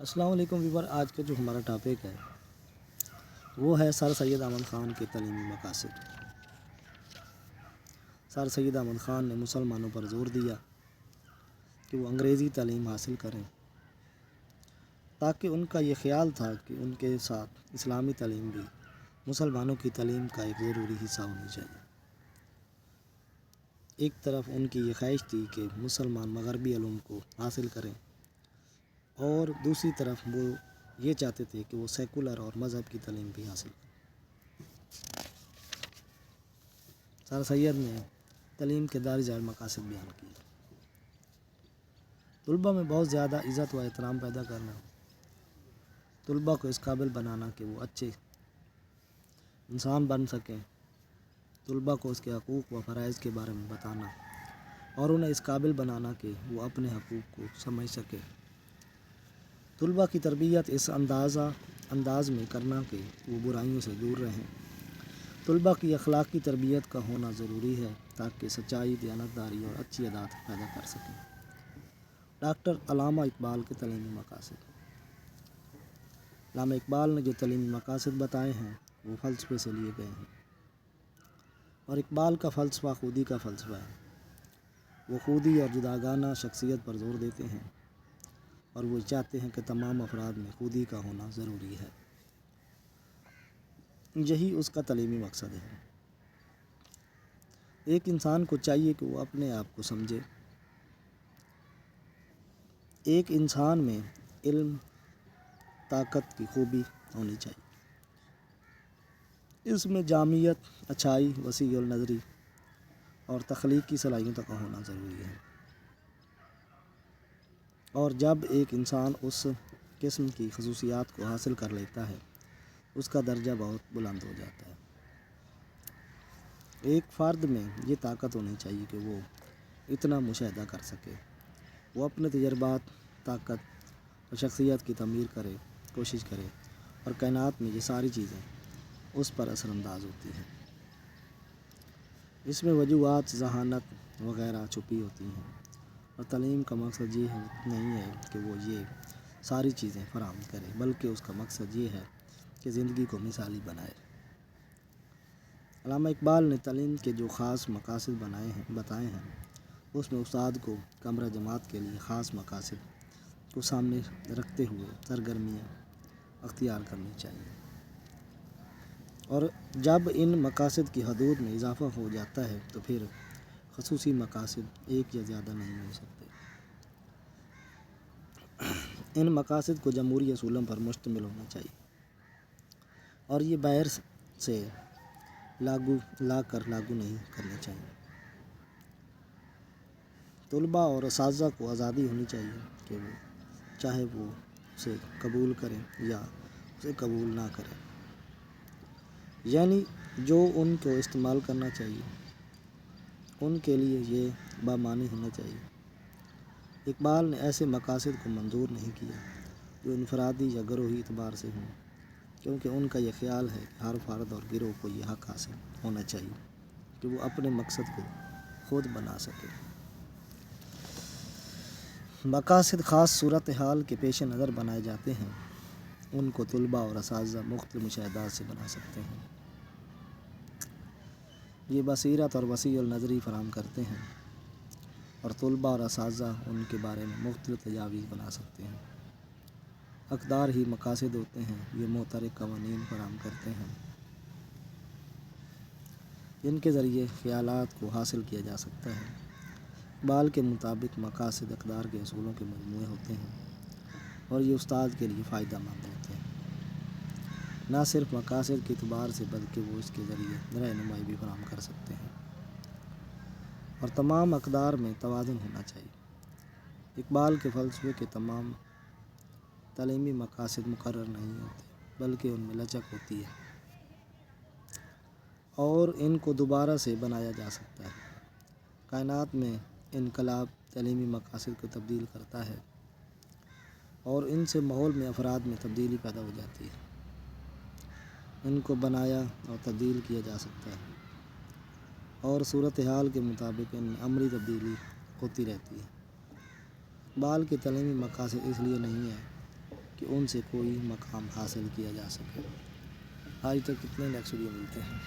السلام علیکم ویور، آج کا جو ہمارا ٹاپک ہے وہ ہے سر سید احمد خان کے تعلیمی مقاصد۔ سر سید احمد خان نے مسلمانوں پر زور دیا کہ وہ انگریزی تعلیم حاصل کریں، تاکہ ان کا یہ خیال تھا کہ ان کے ساتھ اسلامی تعلیم بھی مسلمانوں کی تعلیم کا ایک ضروری حصہ ہونی چاہیے۔ ایک طرف ان کی یہ خواہش تھی کہ مسلمان مغربی علوم کو حاصل کریں، اور دوسری طرف وہ یہ چاہتے تھے کہ وہ سیکولر اور مذہب کی تعلیم بھی حاصل کریں۔ سر سید نے تعلیم کے دار ذیل مقاصد بیان کیے۔ طلباء میں بہت زیادہ عزت و احترام پیدا کرنا، طلباء کو اس قابل بنانا کہ وہ اچھے انسان بن سکیں، طلباء کو اس کے حقوق و فرائض کے بارے میں بتانا اور انہیں اس قابل بنانا کہ وہ اپنے حقوق کو سمجھ سکے۔ طلباء کی تربیت اس انداز میں کرنا کہ وہ برائیوں سے دور رہیں۔ طلباء کی اخلاقی تربیت کا ہونا ضروری ہے تاکہ سچائی، دیانتداری اور اچھی عادات پیدا کر سکیں۔ ڈاکٹر علامہ اقبال کے تعلیمی مقاصد۔ علامہ اقبال نے جو تعلیمی مقاصد بتائے ہیں وہ فلسفے سے لیے گئے ہیں، اور اقبال کا فلسفہ خودی کا فلسفہ ہے۔ وہ خودی اور جداگانہ شخصیت پر زور دیتے ہیں، اور وہ چاہتے ہیں کہ تمام افراد میں خودی کا ہونا ضروری ہے۔ یہی اس کا تعلیمی مقصد ہے۔ ایک انسان کو چاہیے کہ وہ اپنے آپ کو سمجھے۔ ایک انسان میں علم، طاقت کی خوبی ہونی چاہیے۔ اس میں جامعیت، اچھائی، وسیع النظری اور تخلیقی صلاحیتوں کا ہونا ضروری ہے۔ اور جب ایک انسان اس قسم کی خصوصیات کو حاصل کر لیتا ہے، اس کا درجہ بہت بلند ہو جاتا ہے۔ ایک فرد میں یہ طاقت ہونی چاہیے کہ وہ اتنا مشاہدہ کر سکے، وہ اپنے تجربات، طاقت اور شخصیت کی تعمیر کوشش کرے، اور کائنات میں یہ ساری چیزیں اس پر اثر انداز ہوتی ہیں۔ اس میں وجوہات، ذہانت وغیرہ چھپی ہوتی ہیں، اور تعلیم کا مقصد یہ نہیں ہے کہ وہ یہ ساری چیزیں فراہم کرے، بلکہ اس کا مقصد یہ ہے کہ زندگی کو مثالی بنائے۔ علامہ اقبال نے تعلیم کے جو خاص مقاصد بتائے ہیں، اس میں استاد کو کمرہ جماعت کے لیے خاص مقاصد کو سامنے رکھتے ہوئے سرگرمیاں اختیار کرنی چاہیے، اور جب ان مقاصد کی حدود میں اضافہ ہو جاتا ہے تو پھر خصوصی مقاصد ایک یا زیادہ نہیں ہو سکتے۔ ان مقاصد کو جمہوری اصولوں پر مشتمل ہونا چاہیے، اور یہ باہر سے لاگو نہیں کرنے چاہیے۔ طلباء اور اساتذہ کو آزادی ہونی چاہیے کہ وہ چاہے وہ اسے قبول کریں یا اسے قبول نہ کریں، یعنی جو ان کو استعمال کرنا چاہیے ان کے لیے یہ بامعنی ہونا چاہیے۔ اقبال نے ایسے مقاصد کو منظور نہیں کیا جو انفرادی یا گروہی اعتبار سے ہوں، کیونکہ ان کا یہ خیال ہے کہ ہر فرد اور گروہ کو یہ حق حاصل ہونا چاہیے کہ وہ اپنے مقصد کو خود بنا سکے۔ مقاصد خاص صورتحال کے پیش نظر بنائے جاتے ہیں، ان کو طلباء اور اساتذہ مختلف مشاہدات سے بنا سکتے ہیں۔ یہ بصیرت اور وسیع النظری فراہم کرتے ہیں، اور طلباء اور اساتذہ ان کے بارے میں مختلف تجاویز بنا سکتے ہیں۔ اقدار ہی مقاصد ہوتے ہیں، یہ محترک قوانین فراہم کرتے ہیں جن کے ذریعے خیالات کو حاصل کیا جا سکتا ہے۔ اقبال کے مطابق مقاصد اقدار کے اصولوں کے مجموعے ہوتے ہیں، اور یہ استاد کے لیے فائدہ مند ہوتے ہیں، نہ صرف مقاصد کے اعتبار سے بلکہ وہ اس کے ذریعے رہنمائی بھی فراہم کر سکتے ہیں۔ اور تمام اقدار میں توازن ہونا چاہیے۔ اقبال کے فلسفے کے تمام تعلیمی مقاصد مقرر نہیں ہوتے، بلکہ ان میں لچک ہوتی ہے، اور ان کو دوبارہ سے بنایا جا سکتا ہے۔ کائنات میں انقلاب تعلیمی مقاصد کو تبدیل کرتا ہے، اور ان سے ماحول میں افراد میں تبدیلی پیدا ہو جاتی ہے۔ ان کو بنایا اور تبدیل کیا جا سکتا ہے، اور صورتحال کے مطابق ان میں عملی تبدیلی ہوتی رہتی ہے۔ اقبال کے تعلیمی مقاصد اس لیے نہیں ہیں کہ ان سے کوئی مقام حاصل کیا جا سکے۔ آج تک کتنے لیکچر یہ ملتے ہیں۔